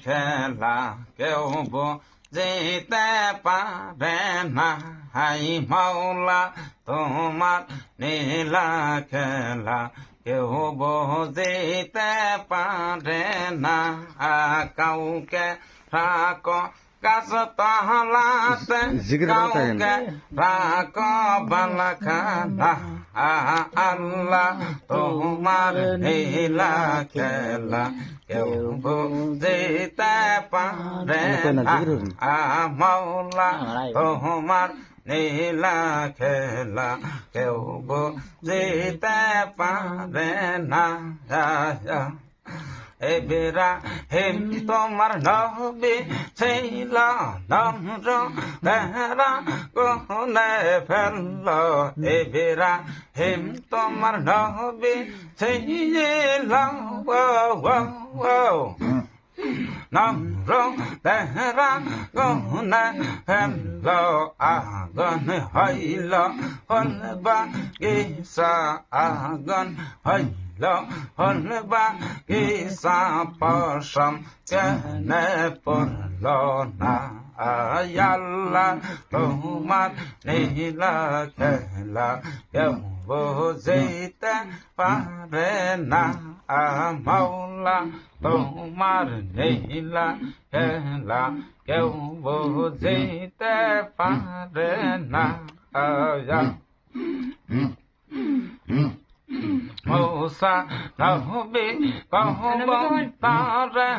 খেলা কেউ যেতে পারে না হাই মাওলা তোমার নীলা খেলা কেউ বুঝিতে পারে না কাউকে রাখ গাছ তহলাতে কাউকে রাখ বালাখানা আল্লাহ তোমার নীলা খেলা কেউ বুঝিতে পারে না মাওলা তোমার নীলা খেলা কেউ বুঝিতে পারে না এবেরা হেম তোমার নবী ছিল নম্র তেরা কোনে ফেলল এবেরা হেম তোমার নবী ছিল নম্র তেরা কোনে ফেলল আগুন হইল হলবা গিসা আগুন হইল হলবা গিসা পশম কেনে পড়ল না আল্লাহ তোমার নীলা খেলা কেউ বুঝিতে পারে না মাওলা তোমার নীলা খেলা কেউ বুঝিতে পারে না মৌসা নবী কহবন তারে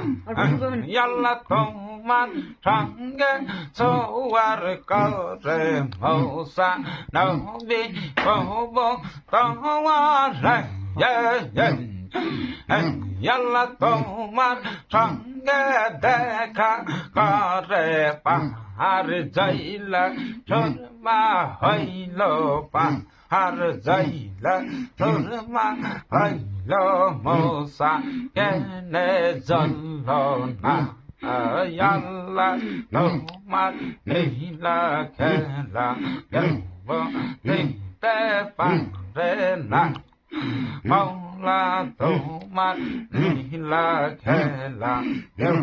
আল্লাহ তোমার সঙ্গে সোয়ার করে মৌসা নবী কহব তোমারে আল্লাহ তোমার সঙ্গে দেখা করে পাহাড় যাইলা সুরমা হইল পাহাড় যাইলা সুরমা হইল মৌসা কেনে জল না আল্লাহ তোমার নীলা খেলা দেখতে পারে না মাওলা তোমার নীলা খেলা কেউ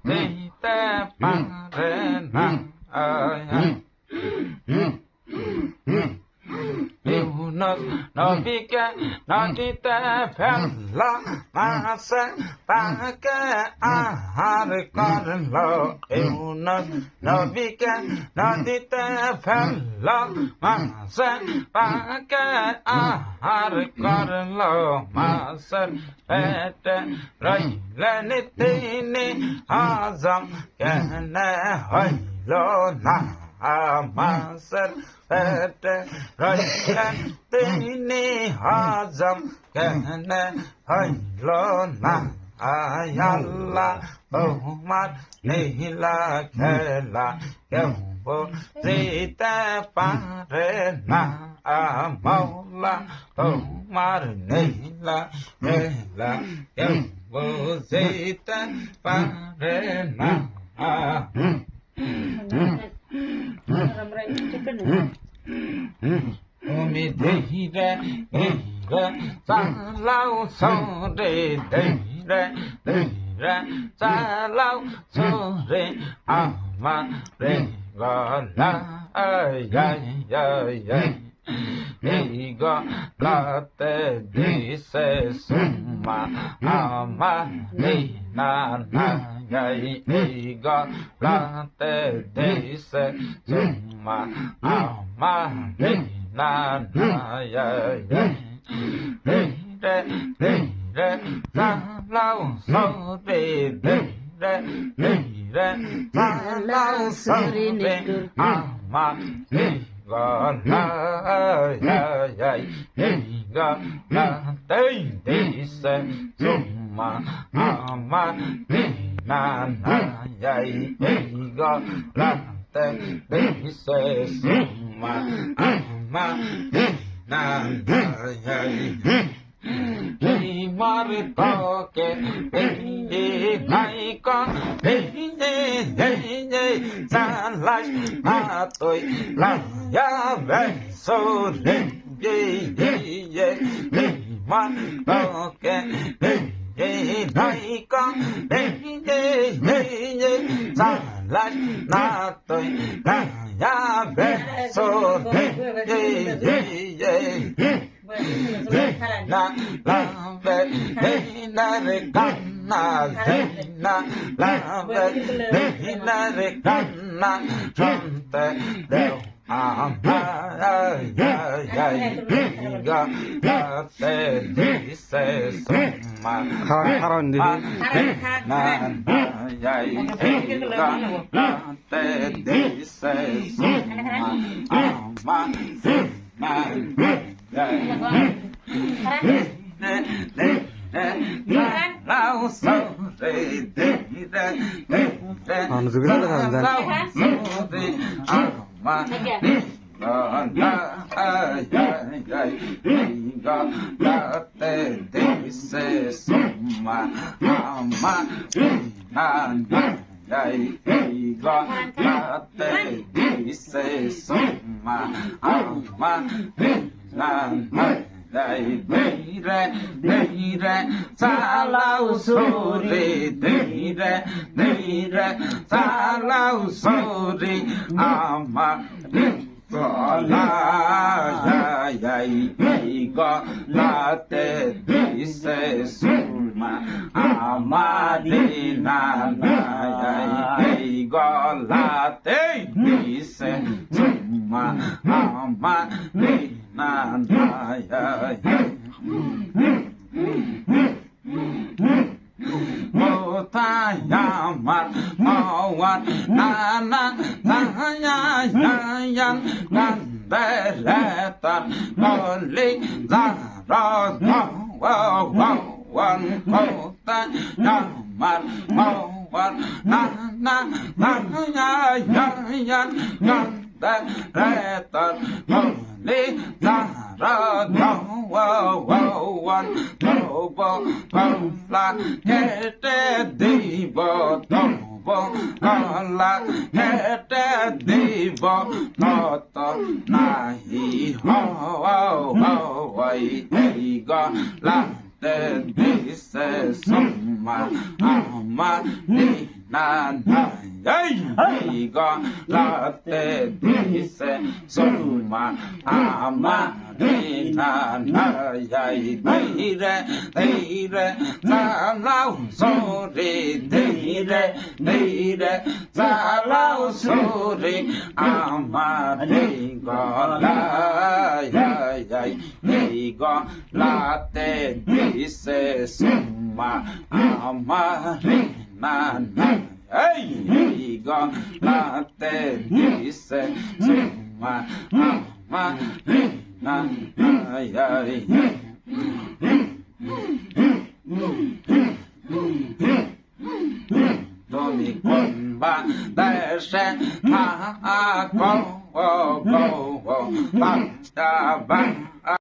দিতে পারে না ইউনুস নবীকে নদীতে ফেললো মাছে তাকে আহার করলো ইউনুস নবীকে নদীতে ফেললো মাছে তাকে আহার করলো মাছের পেটে রইলেন তিনি হজম কেনে হইল না মাছের পেটে রইলেন তিনি হজম কেনে হইল না আল্লাহ তোমার নীলা খেলা কেউ বুঝিতে পারে না মাওলা তোমার নীলা খেলা কেউ বুঝিতে পারে না তুমি ধীরে ধীরে চালাও সরে ধীরে ধীরে চালাও সরে আমার গলা এই গলাতে দিছে সুমা আমার না এই গলাতে দিছে সুমা আমার না ধীরে ধীরে চালাও সরে ধীরে ধীরে চালাও সরে আমার গলা গলাতে দিছে সুমা আমার না গলাতে দিছে সুমা আমার না মার তোকে নাই চালাই তুই লাইয়া বেসরে মার তোকে নাই ra lại na tôi na ya về so re na la về na re na na la về na re na trong te đều ga te di se summa haron di na ya ga te di se summa ama na lao so re de ma la te di se summa ama na ga la te di se summa ama na dai re sa lao so re sa lao so re ama ga la te di se summa ama na ga la te di se summa ama na mo ta ya ma wa na ya de le ta mo li za ra wa wan ko ta ya ma wa na ya de le ta mo li za ra wan ko bo la ke te di bo bo la ke te di bo to na hi ho wai ga la te di se summa ama ni na ai ga la te di se summa ama ni na ai re sa lao so re re sa lao so re ama ni ga la ga la te di se summa ama ni na ai ga la te di se summa ama ni na ai do mi con ba de se ma con ba ba